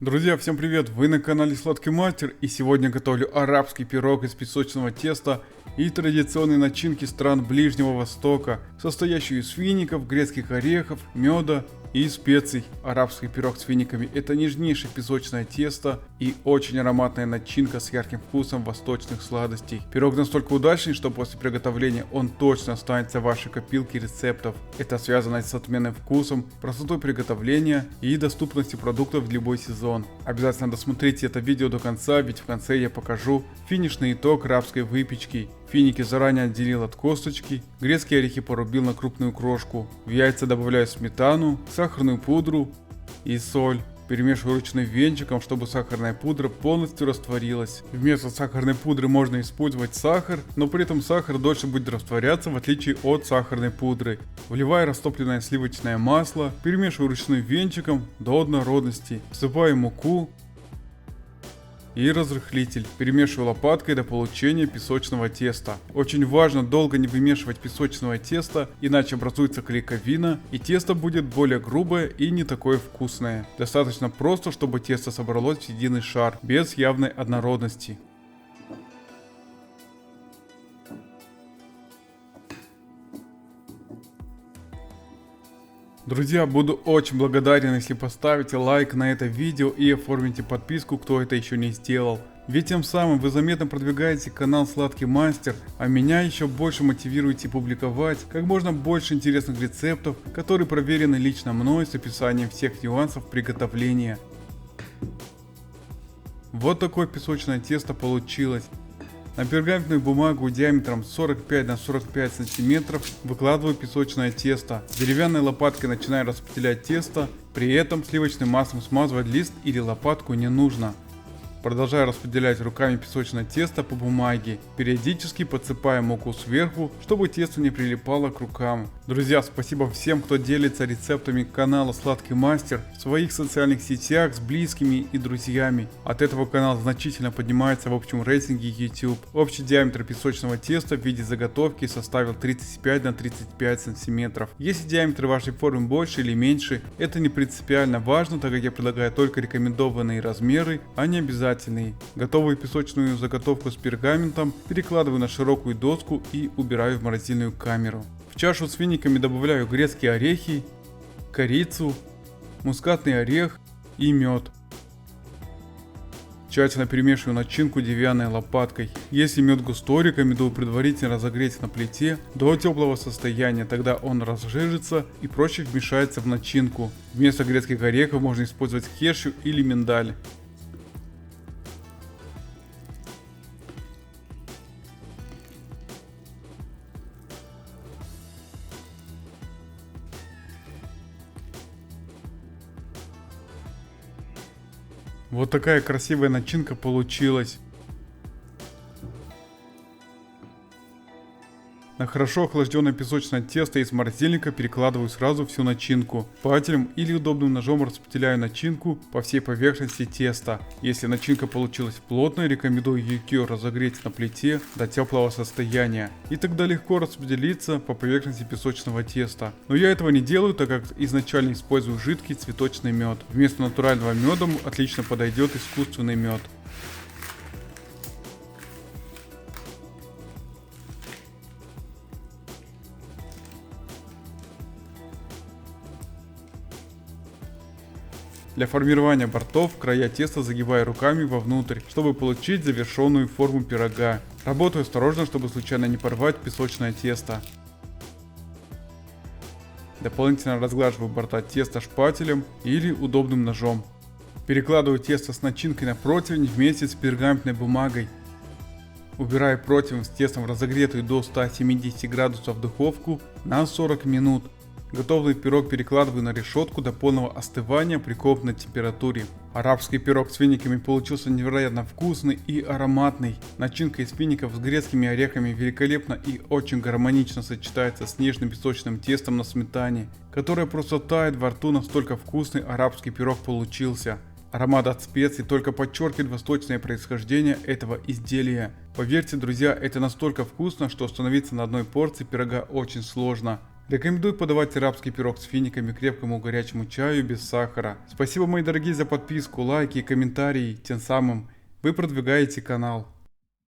Друзья, всем привет! Вы на канале Сладкий Мастер, и сегодня готовлю арабский пирог из песочного теста и традиционной начинки стран Ближнего Востока, состоящую из фиников, грецких орехов, меда и специй. Арабский пирог с финиками – это нежнейшее песочное тесто и очень ароматная начинка с ярким вкусом восточных сладостей. Пирог настолько удачный, что после приготовления он точно останется в вашей копилке рецептов. Это связано с отменным вкусом, простотой приготовления и доступностью продуктов в любой сезон. Обязательно досмотрите это видео до конца, ведь в конце я покажу финишный итог арабской выпечки. Финики заранее отделил от косточки, грецкие орехи порубил на крупную крошку. В яйца добавляю сметану, сахарную пудру и соль. Перемешиваю ручным венчиком, чтобы сахарная пудра полностью растворилась. Вместо сахарной пудры можно использовать сахар, но при этом сахар дольше будет растворяться, в отличие от сахарной пудры. Вливаю растопленное сливочное масло, перемешиваю ручным венчиком до однородности. Всыпаю муку и разрыхлитель. Перемешиваю лопаткой до получения песочного теста. Очень важно долго не вымешивать песочное тесто, иначе образуется клейковина и тесто будет более грубое и не такое вкусное. Достаточно просто, чтобы тесто собралось в единый шар, без явной однородности. Друзья, буду очень благодарен, если поставите лайк на это видео и оформите подписку, кто это еще не сделал. Ведь тем самым вы заметно продвигаете канал Сладкий Мастер, а меня еще больше мотивируете публиковать как можно больше интересных рецептов, которые проверены лично мной с описанием всех нюансов приготовления. Вот такое песочное тесто получилось. На пергаментную бумагу диаметром 45 на 45 сантиметров выкладываю песочное тесто. Деревянной лопаткой начинаю распределять тесто, при этом сливочным маслом смазывать лист или лопатку не нужно. Продолжаю распределять руками песочное тесто по бумаге, периодически подсыпая муку сверху, чтобы тесто не прилипало к рукам. Друзья, спасибо всем, кто делится рецептами канала Сладкий Мастер в своих социальных сетях с близкими и друзьями. От этого канал значительно поднимается в общем рейтинге YouTube. Общий диаметр песочного теста в виде заготовки составил 35 на 35 сантиметров. Если диаметр вашей формы больше или меньше, это не принципиально важно, так как я предлагаю только рекомендованные размеры, а не обязательные. Готовую песочную заготовку с пергаментом перекладываю на широкую доску и убираю в морозильную камеру. В чашу с финиками добавляю грецкие орехи, корицу, мускатный орех и мед. Тщательно перемешиваю начинку деревянной лопаткой. Если мед густой, рекомендую предварительно разогреть на плите до теплого состояния, тогда он разжижится и проще вмешается в начинку. Вместо грецких орехов можно использовать кешью или миндаль. Вот такая красивая начинка получилась. На хорошо охлажденное песочное тесто из морозильника перекладываю сразу всю начинку. Пателем или удобным ножом распределяю начинку по всей поверхности теста. Если начинка получилась плотной, рекомендую ее разогреть на плите до теплого состояния. И тогда легко распределиться по поверхности песочного теста. Но я этого не делаю, так как изначально использую жидкий цветочный мед. Вместо натурального меда отлично подойдет искусственный мед. Для формирования бортов края теста загибаю руками вовнутрь, чтобы получить завершенную форму пирога. Работаю осторожно, чтобы случайно не порвать песочное тесто. Дополнительно разглаживаю борта теста шпателем или удобным ножом. Перекладываю тесто с начинкой на противень вместе с пергаментной бумагой. Убираю противень с тестом в разогретую до 170 градусов духовку на 40 минут. Готовый пирог перекладываю на решетку до полного остывания при комнатной температуре. Арабский пирог с финиками получился невероятно вкусный и ароматный. Начинка из фиников с грецкими орехами великолепно и очень гармонично сочетается с нежным песочным тестом на сметане, которое просто тает во рту, настолько вкусный арабский пирог получился. Аромат от специй только подчеркивает восточное происхождение этого изделия. Поверьте, друзья, это настолько вкусно, что остановиться на одной порции пирога очень сложно. Рекомендую подавать арабский пирог с финиками к крепкому горячему чаю без сахара. Спасибо, мои дорогие, за подписку, лайки и комментарии, тем самым вы продвигаете канал.